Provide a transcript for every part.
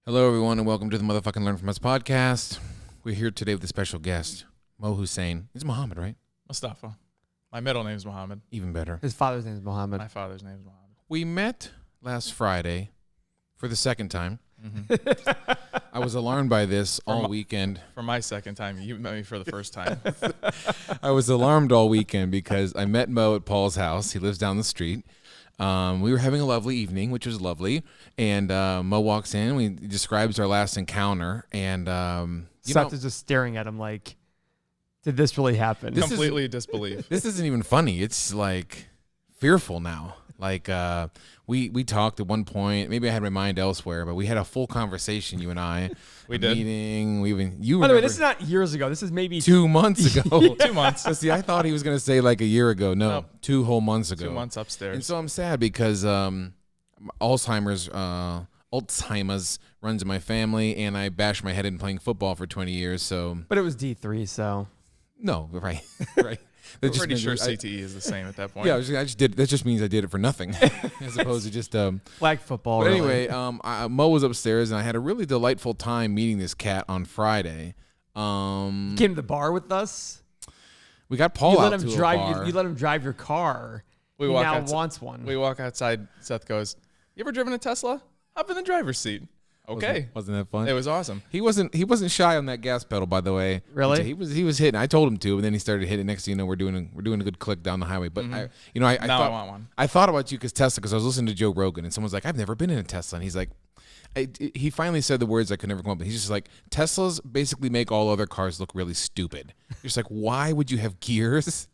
Hello, everyone, and welcome to the Motherfucking Learn From Us podcast. We're here today with a special guest, Mo Hussein. It's Muhammad, right? Mustafa. My middle name is Muhammad. Even better. His father's name is Muhammad. My father's name is Muhammad. We met last Friday for the second time. I was alarmed by this all weekend. For my second time, you met me for the first time. I was alarmed all weekend because I met Mo at Paul's house. He lives down the street. We were having a lovely evening, which was lovely. And Mo walks in. He describes our last encounter. And Seth is just staring at him like, did this really happen? Completely disbelief. This isn't even funny. It's like fearful now. Like we talked at one point. Maybe I had my mind elsewhere, but we had a full conversation. You and I. We did. Meeting. By the way, this is not years ago. This is maybe 2 months ago. 2 months. So see, I thought he was gonna say like a year ago. No, 2 whole months ago. 2 months upstairs. And so I'm sad because Alzheimer's runs in my family, and I bashed my head in playing football for 20 years. So, but it was D3, so no, right. I'm pretty sure CTE is the same at that point. Yeah, I just did. That just means I did it for nothing, as opposed to just flag football. But really. anyway, Mo was upstairs, and I had a really delightful time meeting this cat on Friday. He came to the bar with us. We got Paul out to a bar. You let him drive your car. He now wants one. We walk outside. Seth goes, "You ever driven a Tesla? Hop in the driver's seat." Okay. Wasn't that fun? It was awesome. He wasn't shy on that gas pedal, by the way. Really? He was hitting. I told him to, and then he started hitting. Next thing you know, we're doing a good click down the highway. But I want one. I thought about you because I was listening to Joe Rogan, and someone's like, "I've never been in a Tesla," and he's like, he finally said the words I could never come up with. He's just like, Teslas basically make all other cars look really stupid. You're just like, why would you have gears?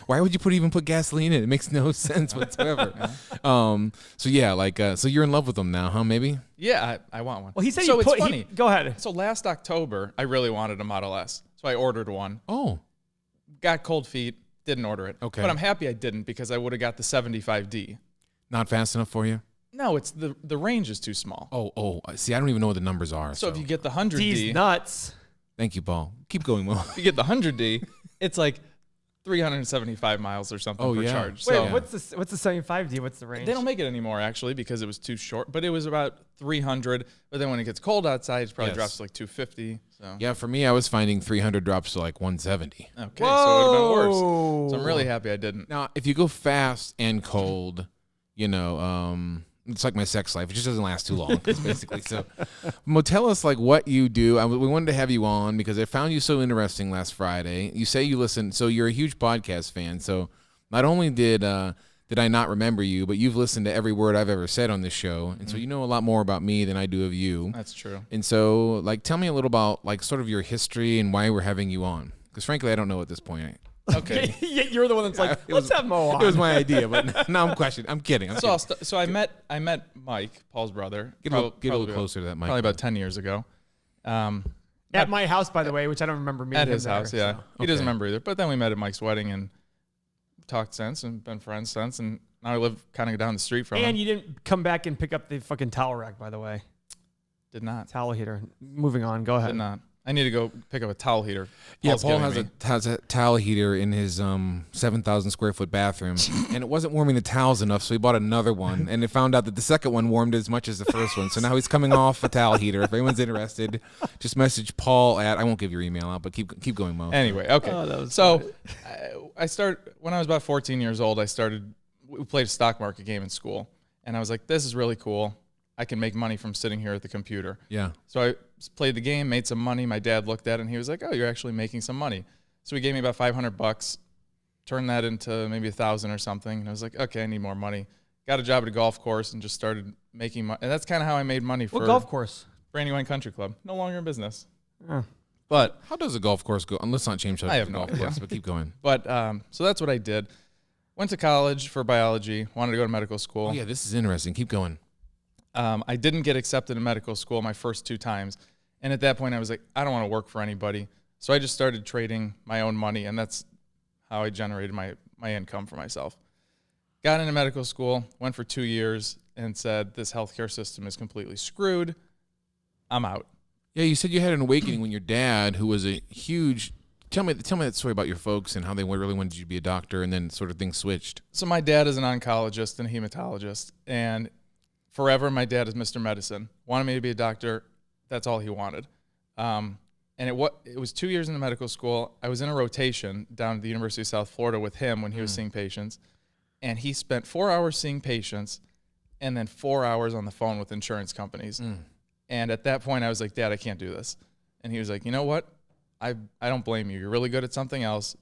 Why would you even put gasoline in it? It makes no sense whatsoever. So yeah, so you're in love with them now, huh? Maybe. Yeah, I want one. Well, he said so. It's funny. Go ahead. So last October, I really wanted a Model S, so I ordered one. Oh. Got cold feet. Didn't order it. Okay. But I'm happy I didn't because I would have got the 75D. Not fast enough for you? No, it's the range is too small. Oh, see, I don't even know what the numbers are. So if you get the 100D, D's nuts. Thank you, Paul. Keep going, Mo. If you get the 100D, it's like 375 miles or something per charge. Wait, So what's the 75D? What's the range? they don't make it anymore actually because it was too short. But it was about 300. But then when it gets cold outside, it probably drops to like 250. So Yeah, for me, I was finding 300 drops to like 170. Okay, so it would have been worse. So I'm really happy I didn't. Now, if you go fast and cold, it's like my sex life. It just doesn't last too long, basically. So, Mo, tell us like what you do. We wanted to have you on because I found you so interesting last Friday. You say you listen, so you're a huge podcast fan. So, not only did I not remember you, but you've listened to every word I've ever said on this show, and so you know a lot more about me than I do of you. That's true. And so, like, tell me a little about like sort of your history and why we're having you on. Because frankly, I don't know at this point. Okay. You're the one that's like, let's have Mo on. It was my idea, but now I'm questioning. I'm kidding. So I met Mike, Paul's brother. Get a little closer to that mic. Probably about 10 years ago. At my house, by the way, which I don't remember meeting At him his there, house, yeah. so. He doesn't remember either. But then we met at Mike's wedding and talked since and been friends since. And now I live kind of down the street from him. And you didn't come back and pick up the fucking towel rack, by the way. Did not. Towel heater. Moving on. Go ahead. Did not. I need to go pick up a towel heater. Yeah, Paul has a towel heater in his 7,000 square foot bathroom, and it wasn't warming the towels enough, so he bought another one, and it found out that the second one warmed as much as the first one. So now he's coming off a towel heater. If anyone's interested, just message Paul at. I won't give your email out, but keep going, Mo. Anyway, okay. So I started when I was about 14 years old. We played a stock market game in school, and I was like, "This is really cool. I can make money from sitting here at the computer." Yeah. So I played the game, made some money. My dad looked at it and he was like, "Oh, you're actually making some money." So he gave me about $500, turned that into maybe 1,000 or something. And I was like, okay, I need more money. Got a job at a golf course and just started making money. And that's kind of how I made money for what golf course? Brandywine Country Club. No longer in business. Oh. But how does a golf course go? Let's not change I have the no golf idea. course, but keep going. But so that's what I did. Went to college for biology. Wanted to go to medical school. Oh yeah, this is interesting. Keep going. I didn't get accepted in medical school my first 2 times. And at that point, I was like, I don't want to work for anybody. So I just started trading my own money, and that's how I generated my income for myself. Got into medical school, went for 2 years, and said, this healthcare system is completely screwed. I'm out. Yeah, you said you had an awakening when your dad, who was a huge... Tell me that story about your folks and how they really wanted you to be a doctor, and then sort of things switched. So my dad is an oncologist and a hematologist, and forever my dad is Mr. Medicine. Wanted me to be a doctor. that's all he wanted. And it was 2 years in the medical school. I was in a rotation down at the University of South Florida with him when he was seeing patients. And he spent 4 hours seeing patients and then 4 hours on the phone with insurance companies. And at that point, I was like, Dad, I can't do this. And he was like, you know what? I don't blame you. You're really good at something else.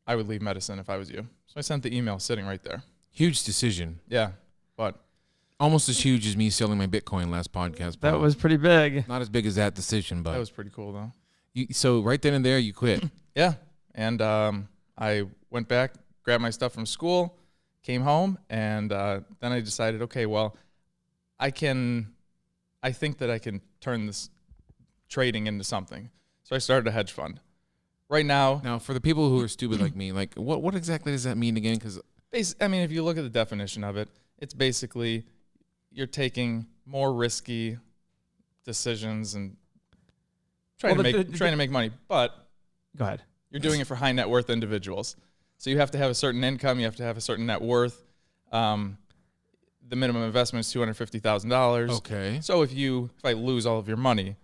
I would leave medicine if I was you. So I sent the email sitting right there. Huge decision. Yeah, but almost as huge as me selling my Bitcoin last podcast. That was pretty big. Not as big as that decision, but that was pretty cool, though. So right then and there, you quit. Yeah, and I went back, grabbed my stuff from school, came home, and then I decided, okay, well, I think that I can turn this trading into something. So I started a hedge fund. Right now, for the people who are stupid like me, like what exactly does that mean again? Because I mean, if you look at the definition of it, it's basically you're taking more risky decisions and trying to make money. But go ahead. You're doing it for high net worth individuals. So you have to have a certain income. You have to have a certain net worth. The minimum investment is $250,000. Okay. So if I lose all of your money,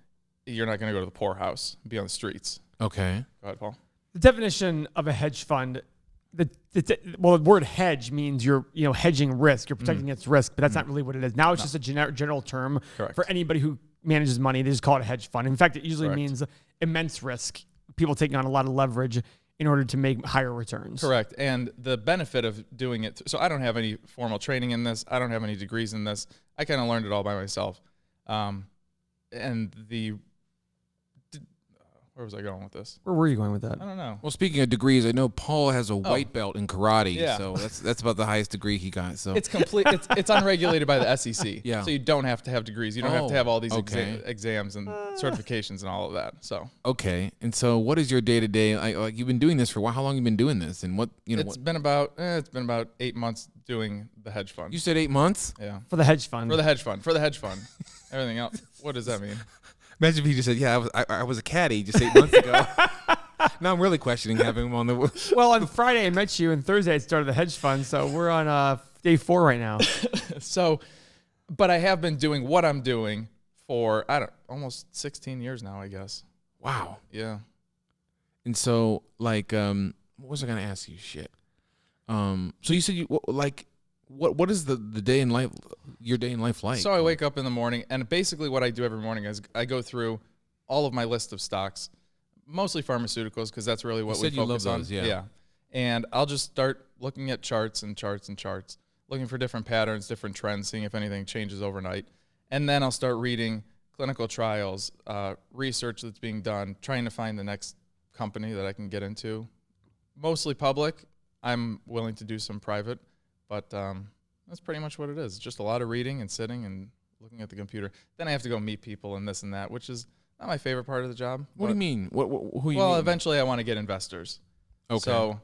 you're not going to go to the poorhouse and be on the streets. Okay. Go ahead, Paul. The definition of a hedge fund, the word hedge means you're hedging risk. You're protecting against risk, but that's not really what it is. Now it's just a general term for anybody who manages money. They just call it a hedge fund. In fact, it usually means immense risk. People taking on a lot of leverage in order to make higher returns. Correct. And the benefit of doing it, so I don't have any formal training in this. I don't have any degrees in this. I kind of learned it all by myself. Where was I going with this? Where were you going with that? I don't know. Well, speaking of degrees, I know Paul has a white belt in karate, Yeah. so that's about the highest degree he got. So It's complete. It's unregulated by the SEC. Yeah. So you don't have to have degrees. You don't have to have all these okay. exams and certifications and all of that. So okay. And so, what is your day to day? Like you've been doing this for a while. How long have you been doing this? And what it's been about 8 months doing the hedge fund. You said 8 months? Yeah. For the hedge fund. For the hedge fund. Everything else. What does that mean? Imagine if he just said, "Yeah, I was a caddy just 8 months ago." Now I'm really questioning having him on the. Well, on Friday I met you, and Thursday I started the hedge fund, so we're on day 4 right now. But I have been doing what I'm doing for almost 16 years now, I guess. Wow. Yeah. And so, like, what was I gonna ask you? Shit. So you said what is the day in life, your day in life like? So I wake up in the morning, and basically what I do every morning is I go through all of my list of stocks, mostly pharmaceuticals, because that's really what we focus on. Yeah. And I'll just start looking at charts, looking for different patterns, different trends, seeing if anything changes overnight. And then I'll start reading clinical trials, research that's being done, trying to find the next company that I can get into. Mostly public. I'm willing to do some private. But that's pretty much what it is. Just a lot of reading and sitting and looking at the computer. Then I have to go meet people and this and that, which is not my favorite part of the job. What do you mean? Who you Well, meet? eventually I want to get investors. Okay. So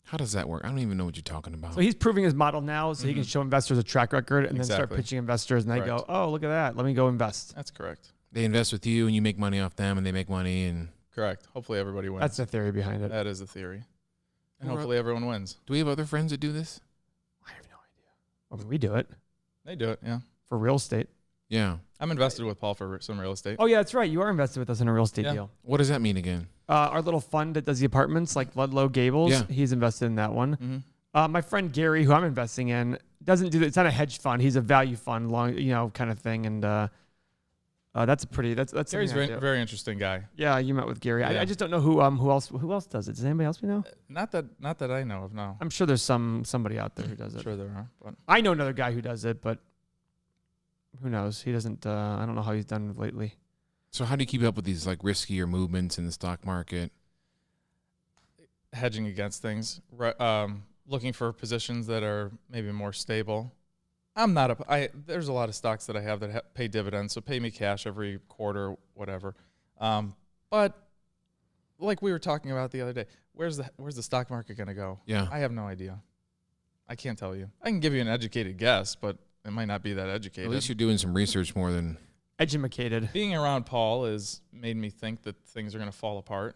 how does that work? I don't even know what you're talking about. So he's proving his model now, so he can show investors a track record and then start Exactly. pitching investors, and they go, "Oh, look at that! Let me go invest." that's correct. They invest with you, and you make money off them, and they make money, and Correct. Hopefully everybody wins. That's the theory behind it. That is the theory. And Or- hopefully everyone wins. do we have other friends that do this? I have no idea. I mean, we do it They do it, yeah. for real estate. Yeah. I'm invested with Paul for some real estate. Oh yeah, that's right. You are invested with us in a real estate Yeah. deal. What does that mean again? Our little fund that does the apartments, like Ludlow Gables, Yeah. he's invested in that one. Mm-hmm. My friend Gary, who I'm investing in, doesn't do that. It's not a hedge fund. He's a value fund, kind of thing. And that's Gary's something I very, do. very interesting guy. Yeah, you met with Gary. Yeah. I just don't know who else does it. Does anybody else we know? Not that I know of, no. I'm sure there's somebody out there who does I'm it. sure there are. But I know another guy who does it, but who knows? He doesn't. I don't know how he's done lately. So how do you keep up with these like riskier movements in the stock market? hedging against things, looking for positions that are maybe more stable. There's a lot of stocks that I have that pay dividends, so pay me cash every quarter, whatever. But like we were talking about the other day, where's the stock market going to go? Yeah. I have no idea. I can't tell you. I can give you an educated guess, but it might not be that educated. At least you're doing some research more than... Edumacated. Being around Paul has made me think that things are going to fall apart.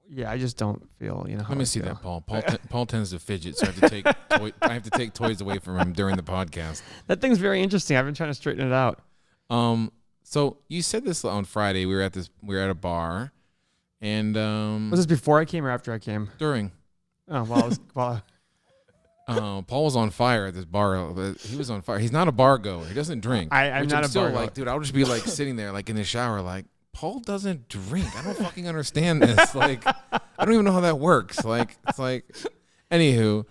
Yeah, I just don't feel, how Let me I see feel. that, Paul. Paul tends to fidget, so I have to take toys away from him during the podcast. That thing's very interesting. I've been trying to straighten it out. So you said this on Friday. We were at a bar, and Was this before I came or after I came? during. Oh, well, Paul was on fire at this bar. He was on fire. He's not a bar goer. He doesn't drink. I'm not a still bar goer. like, dude, I'll just be like sitting there, like in the shower, like Paul doesn't drink. I don't fucking understand this. Like, I don't even know how that works. Like, it's like, anywho.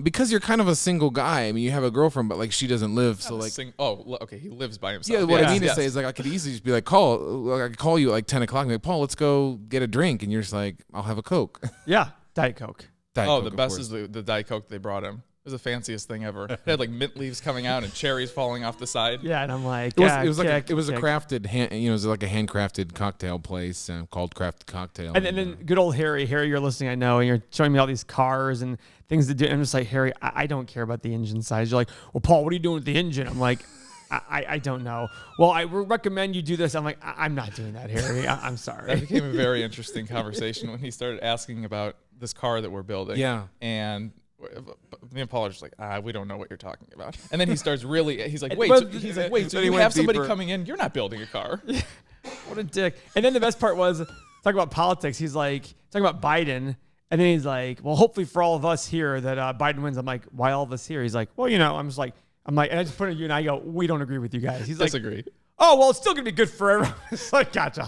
Because you're kind of a single guy. I mean, you have a girlfriend, but like she doesn't live. So like, okay, he lives by himself. yeah. What I mean to say is like I could easily just be like, I could call you at like 10 o'clock and be like, Paul, let's go get a drink, and you're just like, I'll have a Coke. yeah, Diet Coke. Diet Coke, the best is the Diet Coke they brought him. It was the fanciest thing ever. It had like mint leaves coming out and cherries falling off the side. Yeah, and I'm like, it was a crafted it was like a handcrafted cocktail place called Crafted Cocktail. And then good old Harry, you're listening, I know, and you're showing me all these cars and things to do. I'm just like, Harry, I don't care about the engine size. You're like, well, Paul, what are you doing with the engine? I'm like, I don't know. Well, I recommend you do this. I'm like, I'm not doing that, Harry. I'm sorry. That became a very interesting conversation when he started asking about this car that we're building. Yeah. And me and Paul are just like, we don't know what you're talking about. And then he starts he's like, wait, so you have somebody coming in, you're not building a car. What a dick. And then the best part was, talking about politics, he's like, talking about Biden, and then he's like, well, hopefully for all of us here that Biden wins. I'm like, why all of us here? He's like, well, I'm like, and I just put it at you and I go, we don't agree with you guys. He's like, disagree. Oh, well, it's still going to be good for everyone. It's like, gotcha,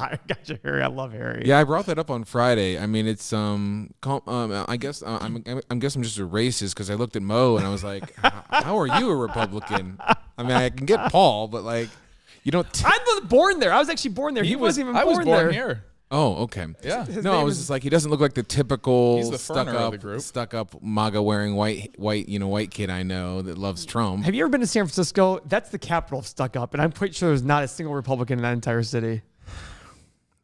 Harry. I love Harry. Yeah, I brought that up on Friday. I mean, it's I guess I'm just a racist because I looked at Mo and I was like, how are you a Republican? I mean, I can get Paul, but like, you don't. I was born there. I was actually born there. He wasn't even born there. I was born here. Oh, okay. Yeah. No, I was just like, he doesn't look like the typical He's the Ferner of the group. stuck up MAGA wearing white kid I know that loves Trump. Have you ever been to San Francisco? That's the capital of stuck up, and I'm pretty sure there's not a single Republican in that entire city.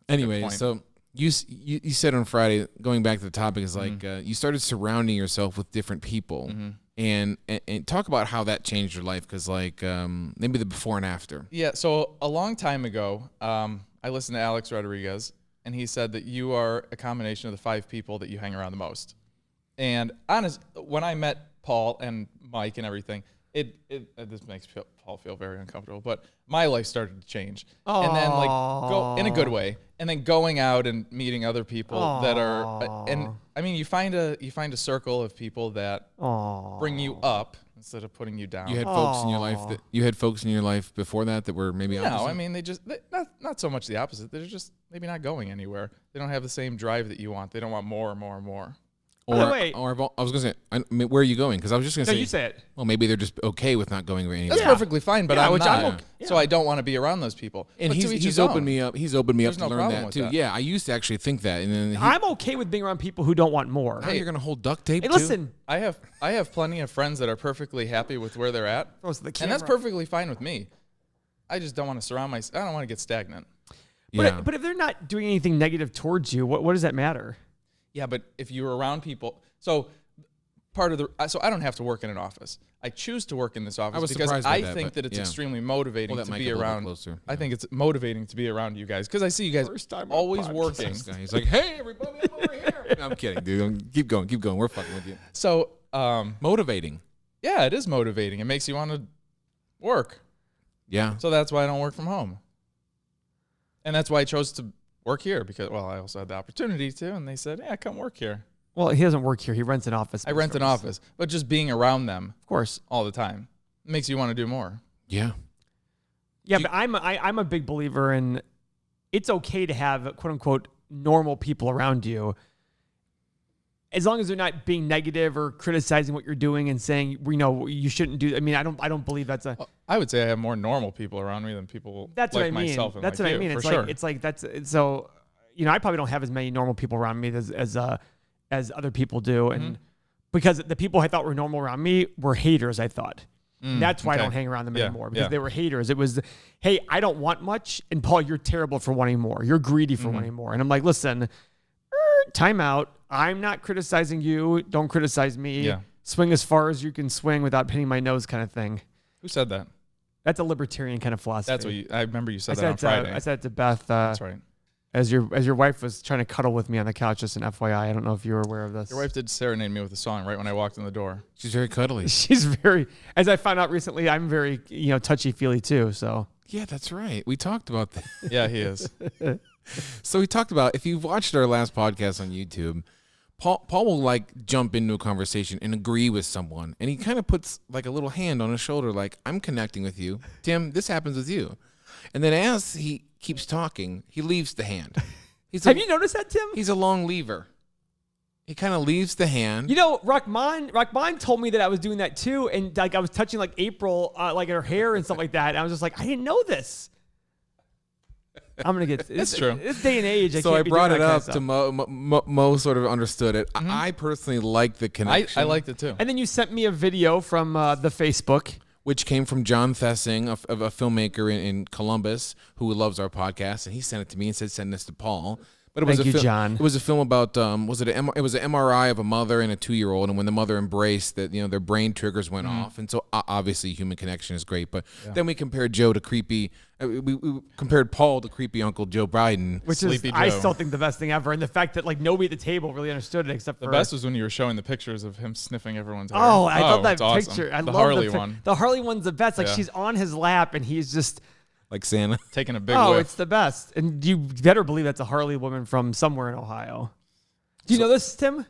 Anyway, so you said on Friday, going back to the topic, is like you started surrounding yourself with different people, and talk about how that changed your life, because like maybe the before and after. Yeah. So a long time ago, I listened to Alex Rodriguez. And he said that you are a combination of the 5 people that you hang around the most. And when I met Paul and Mike and everything, this makes Paul feel very uncomfortable. But my life started to change, and then like go in a good way, and then going out and meeting other people that are, and I mean, you find a circle of people that bring you up instead of putting you down. You had folks in your life before that were maybe opposite? No, I mean they not so much the opposite. They're just maybe not going anywhere. They don't have the same drive that you want. They don't want more and more and more. Or I was gonna say, where are you going? Because I was just gonna say, you say it. Well, maybe they're just okay with not going anywhere. That's perfectly fine, but I'm not. okay. So I don't want to be around those people. And he's opened me up. He's opened me up to learn that too. That. Yeah, I used to actually think that, and then I'm okay with being around people who don't want more. Now you're gonna hold duct tape. Hey, too? listen. I have plenty of friends that are perfectly happy with where they're at, and that's perfectly fine with me. I just don't want to surround myself. I don't want to get stagnant. Yeah. But if they're not doing anything negative towards you, what does that matter? Yeah, but if you're around people, so I don't have to work in an office. I choose to work in this office because I think that it's extremely motivating to be around. I think it's motivating to be around you guys because I see you guys always working. He's like, hey, everybody, I'm over here. No, I'm kidding, dude. Keep going. We're fucking with you. So motivating. Yeah, it is motivating. It makes you want to work. Yeah. So that's why I don't work from home. And that's why I chose to work here because, I also had the opportunity to, and they said, yeah, come work here. Well, he doesn't work here. He rents an office. I rent an office, but just being around them, of course, all the time, makes you want to do more. Yeah. Yeah, but I'm a big believer in it's okay to have quote unquote normal people around you, as long as they're not being negative or criticizing what you're doing and saying you shouldn't do. I mean, I don't believe that's a. I would say I have more normal people around me than people that's like what I mean. myself. And that's like what you, I mean. For sure. It's like that's so. I probably don't have as many normal people around me as other people do, and because the people I thought were normal around me were haters. I thought. That's why I don't hang around them anymore because they were haters. It was, hey, I don't want much, and Paul, you're terrible for wanting more. You're greedy for wanting more, and I'm like, listen, time out. I'm not criticizing you. Don't criticize me. Yeah. Swing as far as you can swing without pinning my nose, kind of thing. Who said that? That's a libertarian kind of philosophy. That's what I remember you said that on Friday. I said it to Beth. That's right. As your wife was trying to cuddle with me on the couch, just an FYI. I don't know if you were aware of this. Your wife did serenade me with a song right when I walked in the door. She's very cuddly. She's very, as I found out recently, I'm very, touchy-feely too. So Yeah, that's right. We talked about that. Yeah, he is. So we talked about, if you've watched our last podcast on YouTube, Paul will like jump into a conversation and agree with someone, and he kind of puts like a little hand on his shoulder, like, I'm connecting with you, Tim. This happens with you, and then as he keeps talking, he leaves the hand. Have you noticed that, Tim? He's a long lever. He kind of leaves the hand. You know, Rahman told me that I was doing that too, and like I was touching like April, like her hair and stuff like that. And I was just like, I didn't know this. I'm gonna get. That's true. This day and age, So I brought it up to Mo. Mo sort of understood it. I personally like the connection. I liked it too. And then you sent me a video from the Facebook, which came from John Thessing, a filmmaker in Columbus who loves our podcast, and he sent it to me and said, "Send this to Paul." But it was Thank you, John. It was a film about it was an MRI of a mother and a 2-year-old, and when the mother embraced that, their brain triggers went off, and so obviously human connection is great. But then we compared Joe to creepy. We compared Paul to creepy Uncle Joe Biden, which Sleepy is Joe. I still think the best thing ever, and the fact that like nobody at the table really understood it except for The best was when you were showing the pictures of him sniffing everyone's hair. Oh, I love that it's awesome. picture. I the love Harley one. The Harley one's the best. Like Yeah. she's on his lap, and he's just. like Santa. Taking a big Oh, whiff. it's the best. And you better believe that's a Harley woman from somewhere in Ohio. Do you know this, Tim?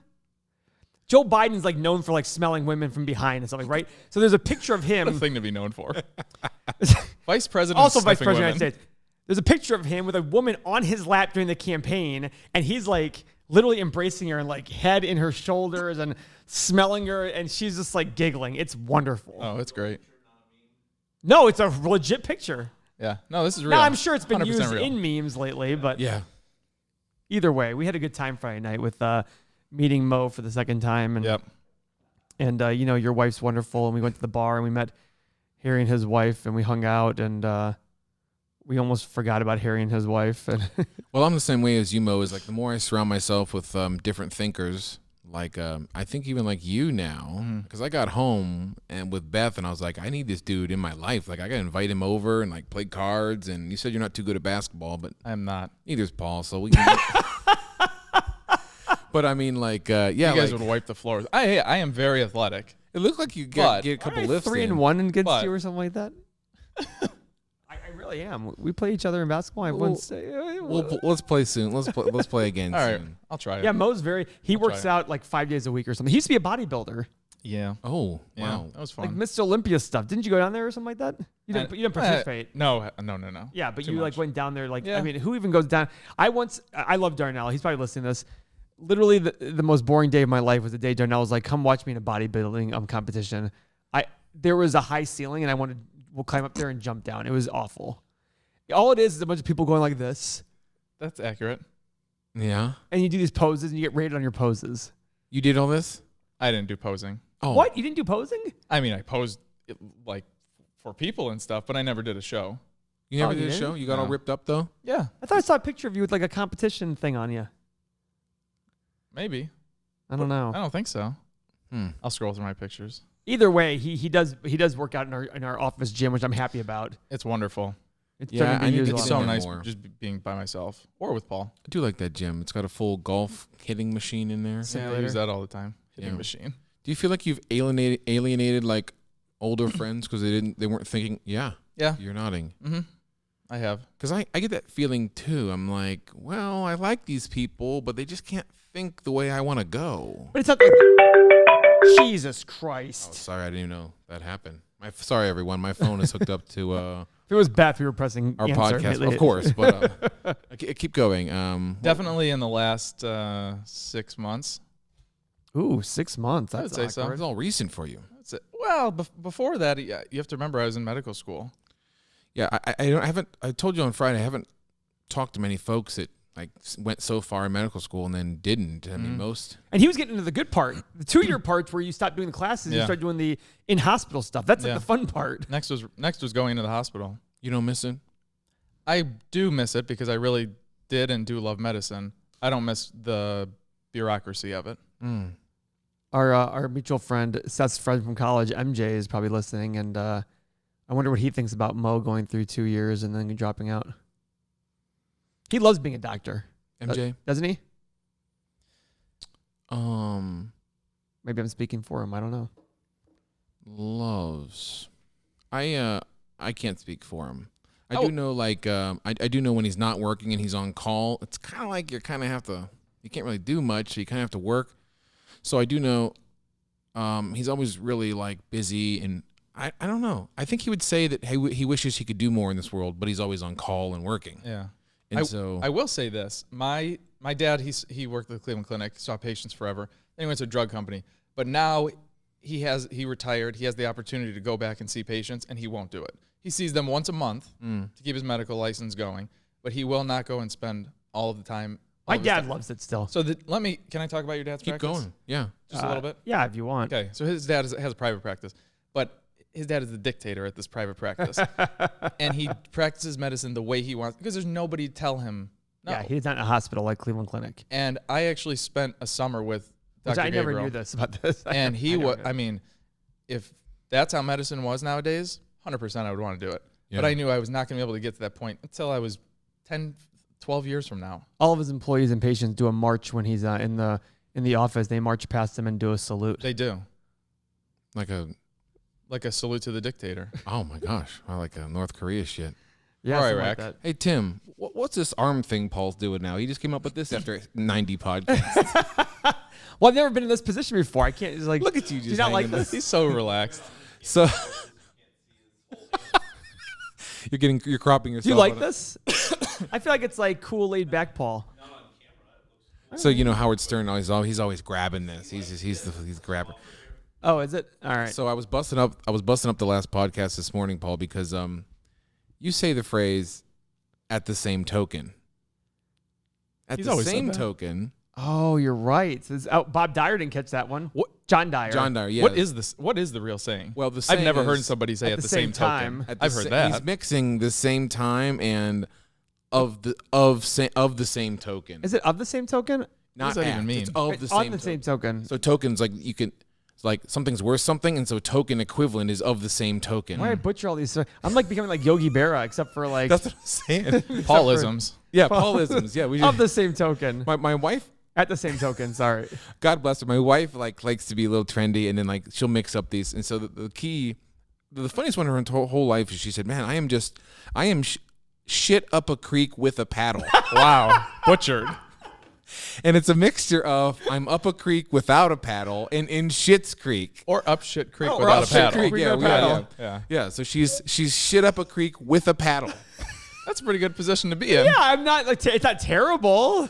Joe Biden's like known for like smelling women from behind and something, right? So there's a picture of a him. thing to be known for. Vice President Also Vice sniffing President of the women. United States. There's a picture of him with a woman on his lap during the campaign, and he's like literally embracing her and like head in her shoulders and smelling her, and she's just like giggling. It's wonderful. Oh, it's great. No, it's a legit picture. Yeah. No, this is real. Now, I'm sure it's been 100% used real. in memes lately, but Yeah. either way, we had a good time Friday night with meeting Mo for the second time. And, Yep. and your wife's wonderful. And we went to the bar and we met Harry and his wife, and we hung out, and we almost forgot about Harry and his wife. And Well, I'm the same way as you, Mo. Is like the more I surround myself with different thinkers, like I think even like you now, because I got home and with Beth, and I was like, I need this dude in my life. Like I got to invite him over and like play cards. And you said you're not too good at basketball, but I'm not. neither is Paul. So we can. But I mean, like, yeah, You guys like, would wipe the floor. I am very athletic. it looked like you But- get a couple Alright, lifts. 3-1 against But- you or something like that. I really am. We play each other in basketball. I wouldn't say. Let's play soon. Let's play again All right. soon. I'll try it. Yeah, Mo's he I'll works try it. out like 5 days a week or something. He used to be a bodybuilder, Yeah. Oh, Yeah. wow. That was like fun. Mr. Olympia stuff. Didn't you go down there or something like that? You didn't participate. No. Yeah, but Too you like much. went down there. Like, Yeah. I mean, who even goes down? I love Darnell. He's probably listening to this. Literally, the most boring day of my life was the day Darnell was like, "Come watch me in a bodybuilding competition." There was a high ceiling, and we'll climb up there and jump down. It was awful. All it is a bunch of people going like this, That's accurate. Yeah. and you do these poses, and you get rated on your poses. You did all this? I didn't do posing. Oh. What? You didn't do posing? I mean, I posed like for people and stuff, but I never did a show. You never Oh, you did a didn't? show? You got all No. ripped up though? Yeah. I thought I saw a picture of you with like a competition thing on you. Maybe. I don't know. I don't think so. Hmm. I'll scroll through my pictures. Either way, he does work out in our office gym, which I'm happy about. It's wonderful. It's Yeah, starting to I be need used to a It's lot get so in more. there nice more. just being by myself or with Paul. I do like that gym. It's got a full golf hitting machine in there. Yeah, I Simulator. use that all the time. Hitting Yeah. machine. Do you feel like you've alienated like older friends because they weren't thinking? Yeah, Yeah. you're nodding. Mm-hmm. I have. Because I get that feeling too. I'm like, well, I like these people, but they just can't think the way I want to go. But it's not like Jesus Oh, Christ. sorry, I didn't even know that happened. Sorry, everyone. My phone is hooked up to If it was Beth, we were pressing our answer podcast, immediately. of course. But keep going. Definitely in the last 6 monsts. Ooh, 6 months. I That's would say so. awkward. It's all recent for you. That's it. Well, before that, yeah, you have to remember I was in medical school. Yeah, I haven't. I told you on Friday. I haven't talked to many folks that like went so far in medical school and then didn't. I mean, most. And he was getting into the good part. The 2-year parts where you stop doing the classes, and you Yeah. start doing the in-hospital stuff. That's like Yeah. the fun part. Next was going to the hospital. You don't miss it. I do miss it because I really did and do love medicine. I don't miss the bureaucracy of it. Mm. Our mutual friend, Seth's friend from college, MJ, is probably listening, and I wonder what he thinks about Mo going through 2 years and then dropping out. He loves being a doctor, MJ. doesn't he? Maybe I'm speaking for him. I don't know. loves. I can't speak for him. I do know, like, I do know when he's not working and he's on call, it's kind of like you can't really do much. So you kind of have to work. So I do know he's always really, like, busy. And I don't know. I think he would say that he wishes he could do more in this world, but he's always on call and working. Yeah. And I will say this. My dad, he worked at the Cleveland Clinic, saw patients forever. Then he went to a drug company. But now he retired. He has the opportunity to go back and see patients, and he won't do it. He sees them once a month to keep his medical license going, but he will not go and spend all of the time. My dad loves it still. So can I talk about your dad's practice? Keep going. Yeah. Just a little bit? Yeah, if you want. Okay. So his dad has a private practice, but his dad is the dictator at this private practice. And he practices medicine the way he wants because there's nobody to tell him no. Yeah, he's not in a hospital like Cleveland Clinic. And I actually spent a summer with Which Dr. I never Gabrail. knew this about this. And he was, I mean, if that's how medicine was nowadays, 100% I would want to do it. Yeah. But I knew I was not going to be able to get to that point until I was 10, 12 years from now. All of his employees and patients do a march when he's in the office. They march past him and do a salute. They do. Like a salute to the dictator. oh my gosh, I like a North Korea shit. Yeah, Or something Iraq. like that. Hey, Tim, what's this arm thing Paul's doing now? He just came up with this after 90 podcasts. Well, I've never been in this position before. I can't just like Look at you do just not like hanging this. He's so relaxed. So you're cropping yourself. Do you like on it. this? I feel like it's like cool, laid back, Paul. So you know Howard Stern, he's always grabbing this. He's the grabber. Oh, is it? All right. So I was busting up the last podcast this morning, Paul, because you say the phrase "at the same token." At He's the always said same that. token. Oh, you're right. Bob Dyer didn't catch that one. What? John Dyer. John Dyer, yeah. What is this? What is the real saying? Well, the I've saying never heard is, somebody say at the same time. token. I've heard that. He's mixing the same time and of the same token. Is it of the same token? Not does that even at, mean? It's of It's the same on the same token. So tokens, like you can, it's like something's worth something, and so token equivalent is of the same token. Why did I butcher all these? I'm like becoming like Yogi Berra, except for like That's what I'm saying. Paulisms. Yeah, Paulisms. Yeah, we of should. the same token. My wife, At the same token. Sorry. God bless her. My wife likes to be a little trendy, and then she'll mix up these. And so the key, the funniest one in her whole life is she said, "Man, I am shit up a creek with a paddle." Wow. Butchered. And it's a mixture of I'm up a creek without a paddle and in Shit's Creek. Or up shit creek Oh, or without up a shit paddle. creek. Yeah, Without a paddle. Yeah. yeah. So she's shit up a creek with a paddle. That's a pretty good position to be in. Yeah, I'm not like it's not terrible.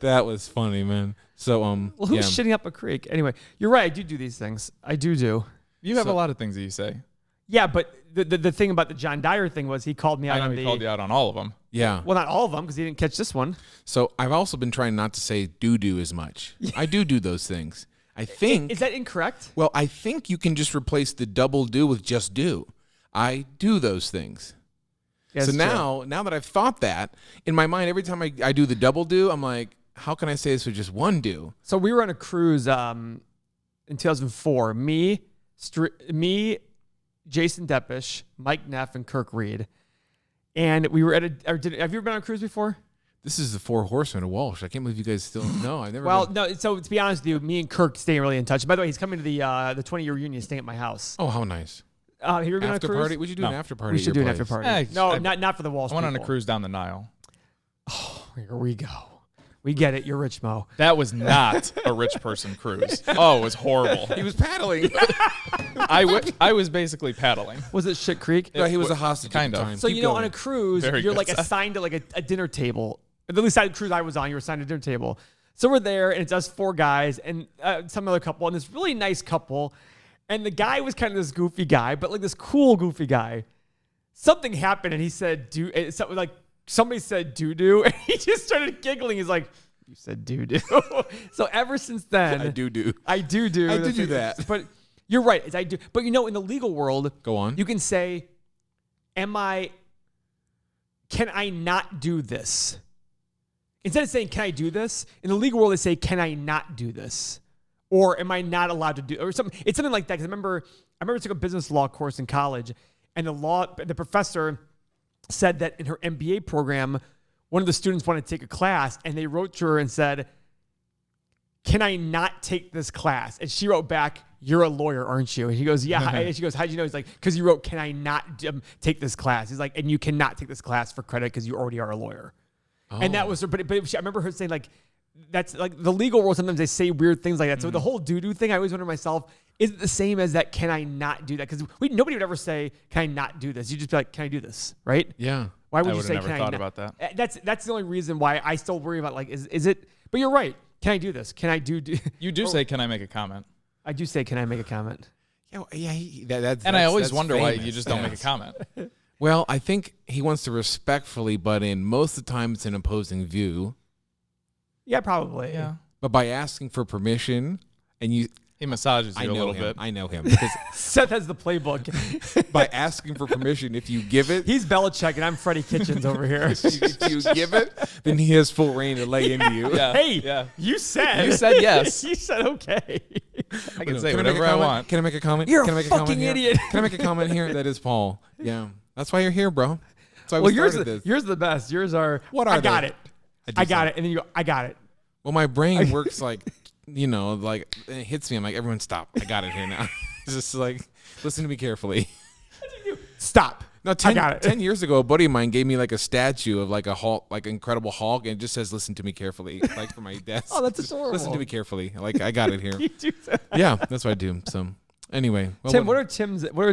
That was funny, man. So Well, who's shitting up a creek? Anyway, you're right. I do these things. I do. You have a lot of things that you say. Yeah, but the thing about the John Dyer thing was he called me I out know on he the. called you out on all of them. Yeah. Well, not all of them because he didn't catch this one. So I've also been trying not to say doo-doo as much. I do those things. I think. Is that incorrect? Well, I think you can just replace the double do with just do. I do those things. Yeah, So it's true. now that I've thought that, in my mind, every time I do the double do, I'm like, how can I say this with just one do? So we were on a cruise in 2004. Me, Jason Deppish, Mike Neff, and Kirk Reed. And we were at have you ever been on a cruise before? This is the Four Horsemen of Walsh. I can't believe you guys still know. I've never. Well, been. no. So to be honest with you, me and Kirk stay really in touch. By the way, he's coming to the 20-year reunion, staying at my house. Oh, how nice. Have you ever been on a After cruise? party? We should do an after party. We should at do your an after place. party. Eh, No, I- not for the Walsh I went on a people. cruise down the Nile. Here we go. We get it. You're rich, Mo. That was not a rich person cruise. Oh, it was horrible. He was paddling. I was basically paddling. Was it Shit Creek? No, he was a hostage Kind at the of. time. So, Keep you know, going. on a cruise, Very you're good, like Seth. assigned to like a dinner table. At least on the cruise I was on, you were assigned to a dinner table. So we're there, and it's us four guys and some other couple, and this really nice couple. And the guy was kind of this goofy guy, but like this cool goofy guy. Something happened, and he said, somebody said doo-doo, and he just started giggling. He's like, you said doo-doo. So ever since then, I do. I do. I did do that. But you're right. I do. But you know, in the legal world, Go on. you can say, can I not do this? Instead of saying, can I do this? In the legal world, they say, can I not do this? Or am I not allowed to do, or something. It's something like that. Because I remember I took a business law course in college, and the professor said that in her MBA program, one of the students wanted to take a class, and they wrote to her and said, can I not take this class? And she wrote back, you're a lawyer, aren't you? And he goes, yeah. And she goes, how'd you know? He's like, because you wrote, can I not take this class? He's like, and you cannot take this class for credit because you already are a lawyer. Oh. And that was her, but I remember her saying like, that's like the legal world. Sometimes they say weird things like that. So the whole doo-doo thing, I always wonder to myself, is it the same as that? Can I not do that? Because nobody would ever say, can I not do this? You just be like, can I do this? Right? Yeah. Why would you say, never can I thought not? about that. That's the only reason why I still worry about like, is it, but you're right. Can I do this? Can I do? You do say, can I make a comment? I do say, can I make a comment? And I always wonder why you just don't make a comment. Well, I think he wants to respectfully butt in. Most of the time, it's an opposing view. Yeah, probably. Yeah. But by asking for permission, and he massages you a little bit. I know him because Seth has the playbook. by asking for permission, if you give it, he's Belichick and I'm Freddie Kitchens over here. if you give it, then he has full reign to lay into you. Yeah. Hey, you said yes. You said okay. I can say whatever I want. Can I make a comment? You're can I a make fucking idiot. Can I make a comment here? That is Paul. Yeah, that's why you're here, bro. That's why Well, we started this. yours are the best. Yours are. What are I got they? it. I got it. And then you go, I got it. Well, my brain works like, like it hits me. I'm like, everyone stop. I got it here now. It's just like, listen to me carefully. Stop. No, I got it. 10 years ago, a buddy of mine gave me like a statue of like a Hulk, like Incredible Hulk, and it just says, listen to me carefully, like for my desk. Oh, that's Just adorable. Listen to me carefully. Like, I got it here. You do that. Yeah, that's what I do. So, anyway. Well, Tim, what are Timisms? What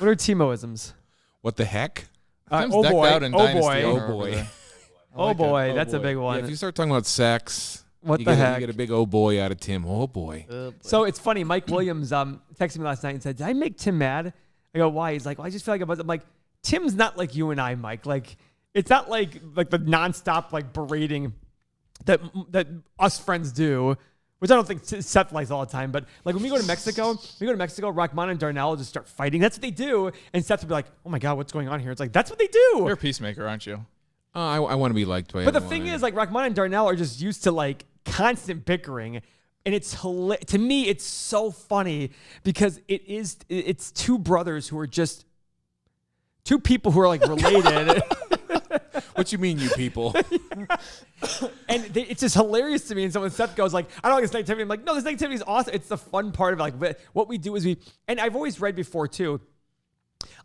are Timoisms? What the heck? Tim's oh decked boy. out in Oh Dynasty boy. over Oh boy. there. Oh boy. That's a big Yeah, one. if you start talking about sex, What you the get heck? you get a big oh boy out of Tim. Oh boy. So it's funny. Mike Williams texted me last night and said, "Did I make Tim mad?" I go, "Why?" He's like, "Well, I just feel like I'm like, Tim's not like you and I, Mike. Like, it's not like the nonstop like berating that us friends do." Which I don't think Seth likes all the time, but like when we go to Mexico, Rahman and Darnell just start fighting. That's what they do, and Seth would be like, "Oh my god, what's going on here?" It's like that's what they do. You're a peacemaker, aren't you? I want to be liked by But the everyone. thing is, like Rahman and Darnell are just used to like constant bickering, and it's to me it's so funny because it's two brothers who are just two people who are like related. What you mean, you people? And it's just hilarious to me. And so when Seth goes like, I don't like this negativity, I'm like, no, this negativity is awesome. It's the fun part of it. Like what we do is and I've always read before too.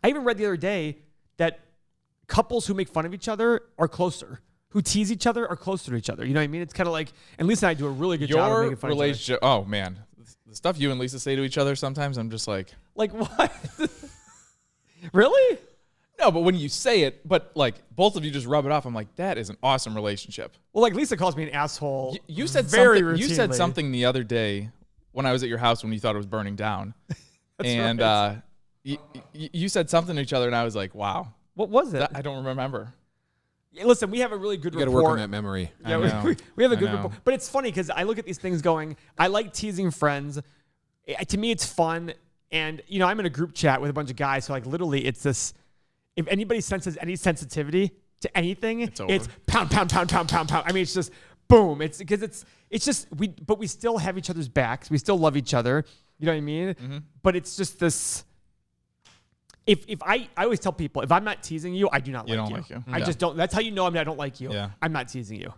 I even read the other day that couples who make fun of each other are closer. Who tease each other are closer to each other. You know what I mean? It's kind of like, and Lisa and I do a really good job of making fun of each relationship. Oh man, the stuff you and Lisa say to each other sometimes, I'm just like, what? Really? no. But when you say it, but like both of you just rub it off, I'm like, that is an awesome relationship. Well, like Lisa calls me an asshole. You said very something. You said routinely. something the other day when I was at your house when you thought it was burning down, and right. you said something to each other, and I was like, wow. What was it? I don't remember. Yeah, listen, we have a really good You got to rapport. work on that memory. Yeah, I know. we have a I good know. rapport. But it's funny because I look at these things going, I like teasing friends. To me, it's fun. And, I'm in a group chat with a bunch of guys. So, like, literally, it's this. If anybody senses any sensitivity to anything, it's pound, pound, pound, pound, pound, pound. I mean, it's just boom. It's because it's just, but we still have each other's backs. We still love each other. You know what I mean? Mm-hmm. But it's just this. If I always tell people, if I'm not teasing you, I do not like you. Don't like you. I just don't. That's how you know I don't like you. Yeah. I'm not teasing you.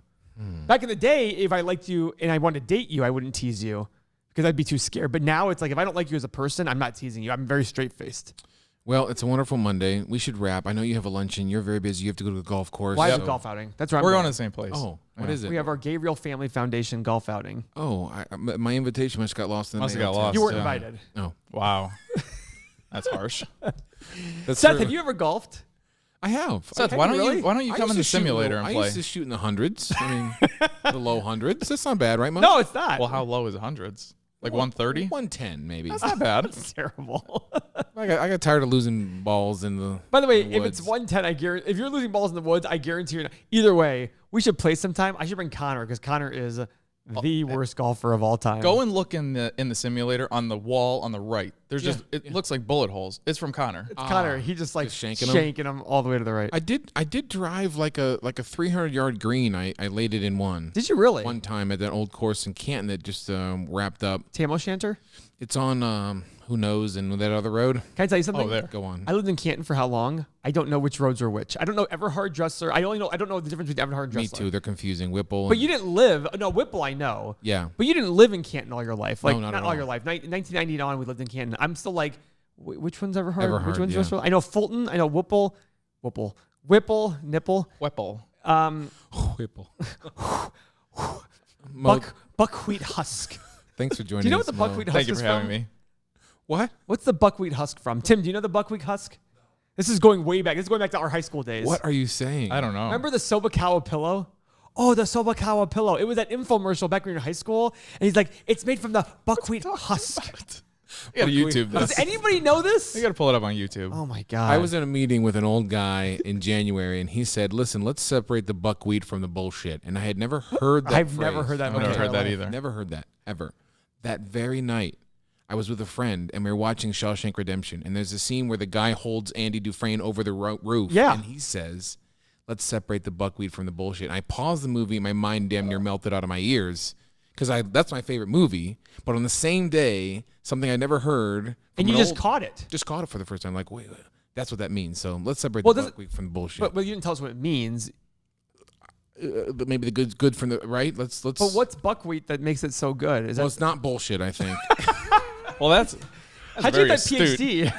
Back in the day, if I liked you and I wanted to date you, I wouldn't tease you because I'd be too scared. But now it's like, if I don't like you as a person, I'm not teasing you. I'm very straight-faced. Well, it's a wonderful Monday. We should wrap. I know you have a luncheon. You're very busy. You have to go to the golf course. Why is it golf outing? That's where We're I'm going to the same place. Oh, what is it? We have our Gabriel Family Foundation golf outing. Oh, my invitation must have got lost in the Must have mail. got lost. You weren't Yeah. invited. Oh, Wow. That's harsh. that's Seth, true. have you ever golfed? I have. Seth, I- why you don't really? you I come in used the to shoot simulator and I play? used to shoot in the hundreds. I mean, the low hundreds. That's not bad, right, Mom? No, it's not. Well, how low is hundreds? Like 130? 110 maybe. That's not bad. That's terrible. I got tired of losing balls in the. By the way, in if it's woods. 110, I guarantee if you're losing balls in the woods, I guarantee you're not. Either way, we should play sometime. I should bring Connor because Connor is the worst golfer of all time. Go and look in the simulator on the wall on the right. There's it looks like bullet holes. It's from Connor. It's Connor. He just like just shanking 'em? shanking them all the way to the right. I did drive like a 300-yard green. I laid it in one. Did you really? One time at that old course in Canton that just wrapped up. Tam O'Shanter? It's on Who knows? And that other road? Can I tell you something? Oh, there. Go on. I lived in Canton for how long? I don't know which roads are which. I don't know Everhard, Dressler. I don't know the difference between Everhard and Dressler. Me too. They're confusing. Whipple. But you didn't live. No, Whipple I know. Yeah. But you didn't live in Canton all your life. Like No, not at all all. your life. 1990 on, we lived in Canton. I'm still like, which one's Everhard? Everhard, Which one's yeah. Dressler? I know Fulton. I know Whipple, Nipple. Whipple. Whipple. Buckwheat husk. Thanks for joining us. Do you know what the Mo. buckwheat husk Thank you is for having from? me. What? What's the buckwheat husk from? Tim, do you know the buckwheat husk? This is going way back. This is going back to our high school days. What are you saying? I don't know. Remember the Sobakawa pillow? Oh, the Sobakawa pillow. It was that infomercial back when you were in high school. And he's like, it's made from the buckwheat husk. You gotta YouTube this. Does anybody know this? You gotta pull it up on YouTube. Oh my God. I was in a meeting with an old guy in January, and he said, "Listen, let's separate the buckwheat from the bullshit." And I had never heard that. I've never heard that. I've never heard that either. Never heard that ever. That very night, I was with a friend, and we were watching Shawshank Redemption. And there's a scene where the guy holds Andy Dufresne over the roof, Yeah. and he says, "Let's separate the buckwheat from the bullshit." And I paused the movie, and my mind damn near melted out of my ears because that's my favorite movie. But on the same day, something I never heard. And you just caught it. Just caught it for the first time. Like, wait, that's what that means. So let's separate Well, the buckwheat from the bullshit. But you didn't tell us what it means. But maybe the good's good from the right. Let's. But what's buckwheat that makes it so good? Is Well, that it's not bullshit. I think. Well, that's how'd you very get that astute. PhD?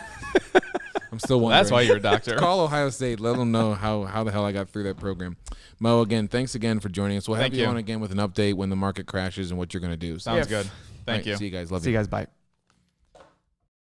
I'm still wondering. That's why you're a doctor. Call Ohio State. Let them know how the hell I got through that program. Mo, again, thanks again for joining us. We'll have Thank you you. on again with an update when the market crashes and what you're going to do. So, Sounds good. Thank all right, you. See you guys. Love See you guys. Bye.